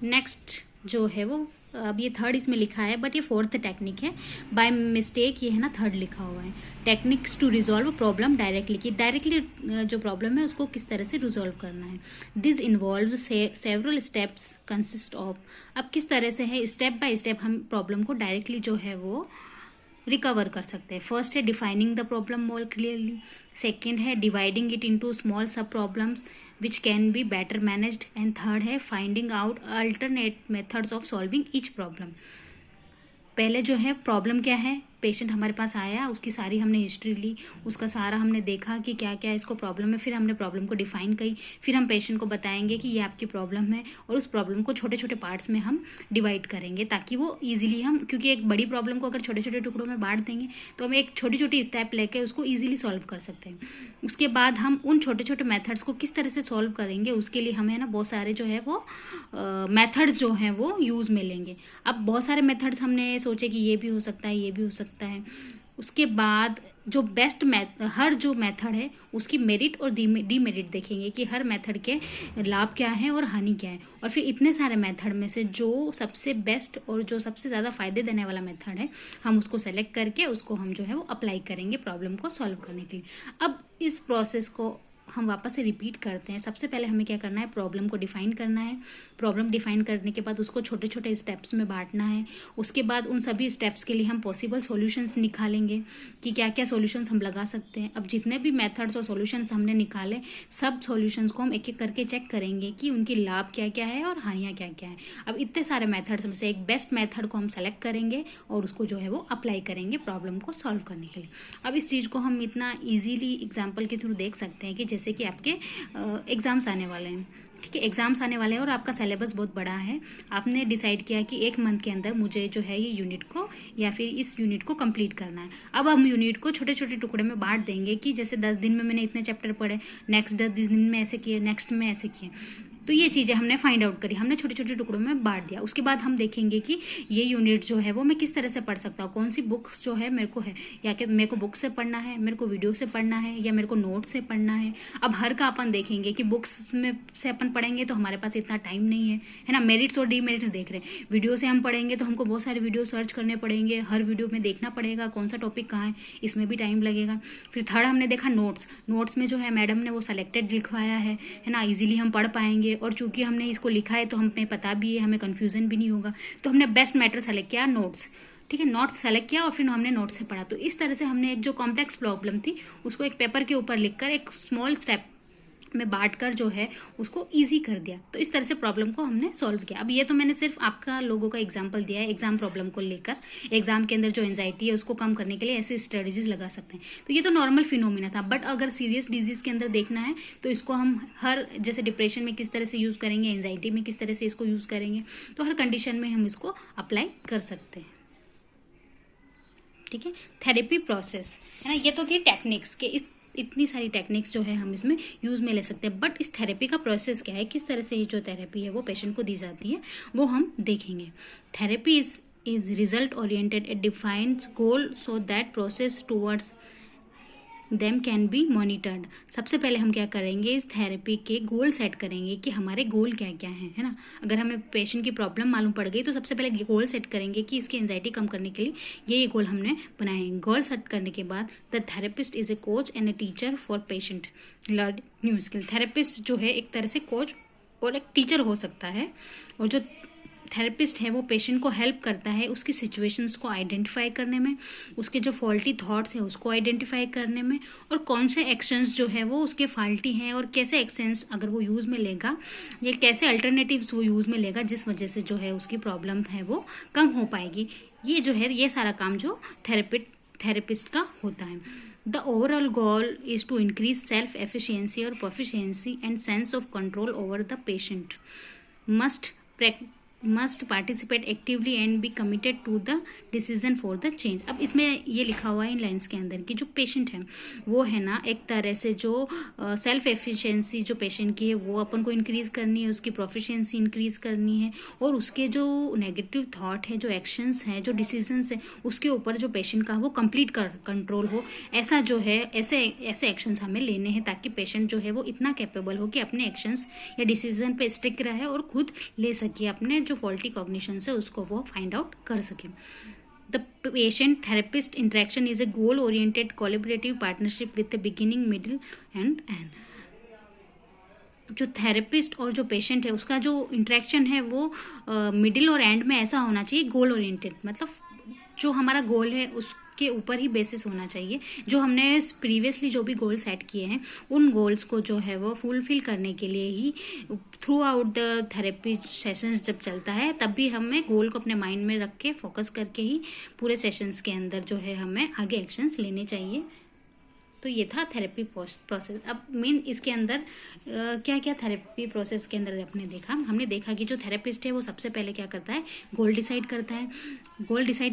Next जो है वो अब ये थर्ड इसमें लिखा है, बट ये फोर्थ टेक्निक है। बाय मिस्टेक ये है ना थर्ड लिखा हुआ है। Techniques to resolve problem directly, कि डायरेक्टली जो प्रॉब्लम है उसको किस तरह से रिजॉल्व करना है। This involve several steps consist of, अब किस तरह से है, स्टेप बाय स्टेप हम प्रॉब्लम को डायरेक्टली जो है वो रिकवर कर सकते हैं। फर्स्ट है defining the problem more clearly, second है dividing it into small sub problems which can be better managed, and third है finding out alternate methods of solving each problem. पहले जो है प्रॉब्लम क्या है, पेशेंट हमारे पास आया, उसकी सारी हमने हिस्ट्री ली, उसका सारा हमने देखा कि क्या क्या इसको प्रॉब्लम है, फिर हमने प्रॉब्लम को डिफाइन की, फिर हम पेशेंट को बताएंगे कि ये आपकी प्रॉब्लम है, और उस प्रॉब्लम को छोटे छोटे पार्ट्स में हम डिवाइड करेंगे ताकि वो इजीली हम, क्योंकि एक बड़ी प्रॉब्लम को अगर छोटे छोटे टुकड़ों में बांट देंगे तो हम एक छोटी छोटी स्टेप लेके उसको ईजिली सॉल्व कर सकते हैं। उसके बाद हम उन छोटे छोटे मेथड्स को किस तरह से सॉल्व करेंगे, उसके लिए हमें ना बहुत सारे जो है वो मेथड्स जो हैं वो यूज़ में लेंगे। अब बहुत सारे मेथड्स हमने सोचे कि ये भी हो सकता है, ये भी हो सकता है। उसके बाद जो बेस्ट हर जो मेथड है उसकी मेरिट और डीमेरिट देखेंगे कि हर मेथड के लाभ क्या है और हानि क्या है, और फिर इतने सारे मेथड में से जो सबसे बेस्ट और जो सबसे ज़्यादा फायदे देने वाला मेथड है हम उसको सेलेक्ट करके उसको हम जो है वो अप्लाई करेंगे प्रॉब्लम को सॉल्व करने के लिए। अब इस प्रोसेस को हम वापस से रिपीट करते हैं। सबसे पहले हमें क्या करना है, प्रॉब्लम को डिफाइन करना है। प्रॉब्लम डिफाइन करने के बाद उसको छोटे छोटे स्टेप्स में बांटना है। उसके बाद उन सभी स्टेप्स के लिए हम पॉसिबल सॉल्यूशंस निकालेंगे कि क्या क्या सॉल्यूशंस हम लगा सकते हैं। अब जितने भी मेथड्स और सॉल्यूशंस हमने निकाले, सब सॉल्यूशंस को हम एक एक करके चेक करेंगे कि उनकी लाभ क्या क्या है और हानियाँ क्या क्या है। अब इतने सारे मेथड्स में से एक बेस्ट मेथड को हम सेलेक्ट करेंगे और उसको जो है वो अप्लाई करेंगे प्रॉब्लम को सॉल्व करने के लिए। अब इस चीज़ को हम इतना ईजीली एग्जाम्पल के थ्रू देख सकते हैं कि जैसे कि आपके एग्जाम्स आने वाले हैं, ठीक है, एग्जाम्स आने वाले हैं और आपका सिलेबस बहुत बड़ा है। आपने डिसाइड किया कि एक मंथ के अंदर मुझे जो है ये यूनिट को या फिर इस यूनिट को कंप्लीट करना है। अब हम यूनिट को छोटे छोटे टुकड़े में बांट देंगे कि जैसे 10 दिन में मैंने इतने चैप्टर पढ़े, नेक्स्ट 10 दिन में ऐसे किए, नेक्स्ट में ऐसे किए। तो ये चीज़ें हमने फाइंड आउट करी, हमने छोटे छोटे टुकड़ों में बांट दिया। उसके बाद हम देखेंगे कि ये यूनिट जो है वो मैं किस तरह से पढ़ सकता हूँ, कौन सी बुक्स जो है मेरे को है, या कि मेरे को बुक से पढ़ना है, मेरे को वीडियो से पढ़ना है, या मेरे को नोट से पढ़ना है। अब हर का अपन देखेंगे कि बुक्स में से अपन पढ़ेंगे तो हमारे पास इतना टाइम नहीं है ना। मेरिट्स और डीमेरिट्स देख रहे हैं। वीडियो से हम पढ़ेंगे तो हमको बहुत सारे वीडियो सर्च करने पड़ेंगे, हर वीडियो में देखना पड़ेगा कौन सा टॉपिक कहाँ है, इसमें भी टाइम लगेगा। फिर थर्ड हमने देखा नोट्स में जो है मैडम ने वो सेलेक्टेड लिखवाया है ना, इजीली हम पढ़ पाएंगे, और चूंकि हमने इसको लिखा है तो हमें पता भी है, हमें कंफ्यूजन भी नहीं होगा। तो हमने बेस्ट मैटर सेलेक्ट किया नोट्स, ठीक है, नोट्स सेलेक्ट किया और फिर हमने नोट्स से पढ़ा। तो इस तरह से हमने एक जो कॉम्प्लेक्स प्रॉब्लम थी उसको एक पेपर के ऊपर लिखकर एक स्मॉल स्टेप में बांटकर जो है उसको इजी कर दिया। तो इस तरह से प्रॉब्लम को हमने सॉल्व किया। अब ये तो मैंने सिर्फ आपका लोगों का एग्जांपल दिया है एग्जाम प्रॉब्लम को लेकर। एग्जाम के अंदर जो एंजाइटी है उसको कम करने के लिए ऐसे स्ट्रेटजीज लगा सकते हैं। तो ये तो नॉर्मल फिनोमिना था, बट अगर सीरियस डिजीज के अंदर देखना है तो इसको हम हर, जैसे डिप्रेशन में किस तरह से यूज करेंगे, एंजाइटी में किस तरह से इसको यूज करेंगे, तो हर कंडीशन में हम इसको अप्लाई कर सकते हैं, ठीक है। थेरेपी प्रोसेस है ना, ये तो थी टेक्निक्स के, इस इतनी सारी टेक्निक्स जो है हम इसमें यूज में ले सकते हैं। बट इस थेरेपी का प्रोसेस क्या है, किस तरह से ये जो थेरेपी है वो पेशेंट को दी जाती है, वो हम देखेंगे। Therapy is result oriented, it defines goal so that process towards them can be monitored. सबसे पहले हम क्या करेंगे, इस थेरेपी के गोल सेट करेंगे कि हमारे गोल क्या क्या हैं, है ना। अगर हमें पेशेंट की प्रॉब्लम मालूम पड़ गई तो सबसे पहले गोल सेट करेंगे कि इसकी एंजाइटी कम करने के लिए ये गोल हमने बनाए। गोल सेट करने के बाद the therapist is a coach and a teacher for patient learn new skill. Therapist जो है एक तरह से कोच और एक टीचर हो सकता है, और जो थेरेपिस्ट है वो पेशेंट को हेल्प करता है उसकी सिचुएशंस को आइडेंटिफाई करने में, उसके जो फॉल्टी थॉट्स है उसको आइडेंटिफाई करने में, और कौन से एक्शंस जो है वो उसके फॉल्टी हैं और कैसे एक्शंस अगर वो यूज़ में लेगा या कैसे अल्टरनेटिव्स वो यूज़ में लेगा जिस वजह से जो है उसकी प्रॉब्लम है वो कम हो पाएगी। ये जो है ये सारा काम जो थेरेपिस्ट का होता है। The overall goal is to increase self-efficiency or proficiency and sense of control over the patient. Must must participate actively and be committed to the decision for the change. अब इसमें ये लिखा हुआ है इन लाइन्स के अंदर कि जो पेशेंट है वो है ना एक तरह से जो सेल्फ एफिशिएंसी जो पेशेंट की है वो अपन को इंक्रीज करनी है, उसकी प्रोफिशिएंसी इंक्रीज करनी है, और उसके जो नेगेटिव थॉट है, जो एक्शंस हैं, जो डिसीजंस है, उसके ऊपर जो पेशेंट का वो कंप्लीट कंट्रोल हो। ऐसा जो है ऐसे एक्शंस हमें लेने हैं ताकि पेशेंट जो है वो इतना कैपेबल हो कि अपने एक्शंस या डिसीजन पे स्टिक रहे और खुद ले सके, अपने जो फॉल्टी कॉग्निशन है उसको वो फाइंड आउट कर सके। The patient therapist interaction is a goal oriented collaborative partnership with the beginning middle and and. जो थेरेपिस्ट और जो पेशेंट है उसका जो इंटरेक्शन है वो मिडिल और एंड में ऐसा होना चाहिए गोल ओरिएंटेड, मतलब जो हमारा गोल है उसके ऊपर ही बेसिस होना चाहिए। जो हमने प्रीवियसली जो भी गोल सेट किए हैं उन गोल्स को जो है वो फुलफिल करने के लिए ही throughout the therapy sessions जब चलता है तब भी हमें गोल को अपने माइंड में रख के फोकस करके ही पूरे सेशंस के अंदर जो है हमें आगे एक्शंस लेने चाहिए। तो ये था थेरेपी प्रोसेस। अब मेन इसके अंदर क्या क्या थेरेपी प्रोसेस के अंदर हमने देखा कि जो थेरेपिस्ट है वो सबसे पहले क्या करता है, गोल डिसाइड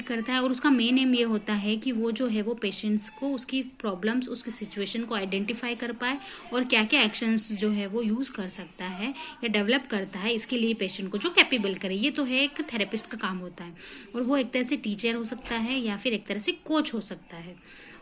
करता है और उसका मेन एम ये होता है कि वो जो है वो पेशेंट्स को उसकी प्रॉब्लम्स, उसकी सिचुएशन को आइडेंटिफाई कर पाए और क्या क्या एक्शंस जो है वो यूज कर सकता है या डेवलप करता है, इसके लिए पेशेंट को जो कैपेबल करे। ये तो है एक थेरेपिस्ट का काम होता है, और वो एक तरह से टीचर हो सकता है या फिर एक तरह से कोच हो सकता है।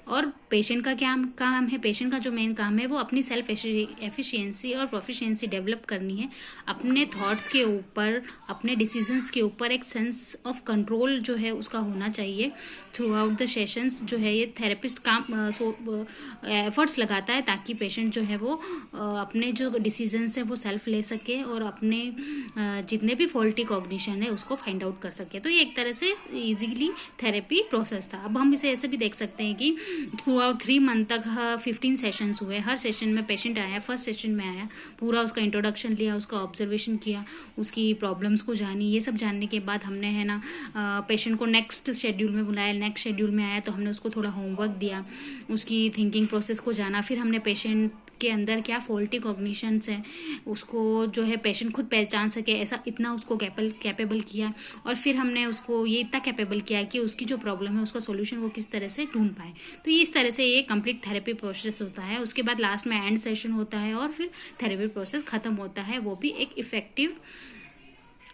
और पेशेंट का क्या काम है, पेशेंट का जो मेन काम है वो अपनी सेल्फ एफिशिएंसी और प्रोफिशिएंसी डेवलप करनी है, अपने थॉट्स के ऊपर, अपने डिसीजंस के ऊपर एक सेंस ऑफ कंट्रोल जो है उसका होना चाहिए। थ्रू आउट द सेशंस जो है ये थेरेपिस्ट काम एफर्ट्स लगाता है ताकि पेशेंट जो है वो अपने जो डिसीजंस है वो सेल्फ ले सके और अपने जितने भी फॉल्टी कॉग्निशन है उसको फाइंड आउट कर सके। तो ये एक तरह से इजीली थेरेपी प्रोसेस था। अब हम इसे ऐसे भी देख सकते हैं कि थ्रू आउट 3 मंथ तक 15 सेशंस हुए, हर सेशन में पेशेंट आया, फर्स्ट सेशन में आया, पूरा उसका इंट्रोडक्शन लिया, उसका ऑब्जर्वेशन किया, उसकी प्रॉब्लम्स को जानी। ये सब जानने के बाद हमने है ना पेशेंट को नेक्स्ट शेड्यूल में बुलाया, नेक्स्ट शेड्यूल में आया तो हमने उसको थोड़ा होमवर्क दिया, उसकी थिंकिंग प्रोसेस को जाना, फिर हमने पेशेंट के अंदर क्या फॉल्टी कॉग्निशंस है उसको जो है पेशेंट खुद पहचान सके, ऐसा इतना उसको कैपेबल किया, और फिर हमने उसको ये इतना कैपेबल किया कि उसकी जो प्रॉब्लम है उसका सॉल्यूशन वो किस तरह से ढूंढ पाए। तो ये इस तरह से ये कंप्लीट थेरेपी प्रोसेस होता है। उसके बाद लास्ट में एंड सेशन होता है और फिर थेरेपी प्रोसेस खत्म होता है, वो भी एक इफेक्टिव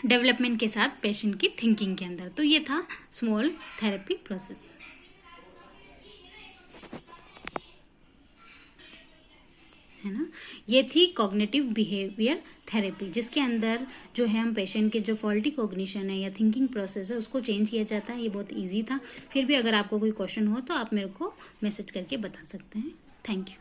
डेवलपमेंट के साथ पेशेंट की थिंकिंग के अंदर। तो ये था स्मॉल थेरेपी प्रोसेस, है ना। ये थी कॉग्निटिव बिहेवियर थेरेपी, जिसके अंदर जो है हम पेशेंट के जो फॉल्टी कॉग्निशन है या थिंकिंग प्रोसेस है उसको चेंज किया जाता है। ये बहुत इजी था। फिर भी अगर आपको कोई क्वेश्चन हो तो आप मेरे को मैसेज करके बता सकते हैं। Thank you.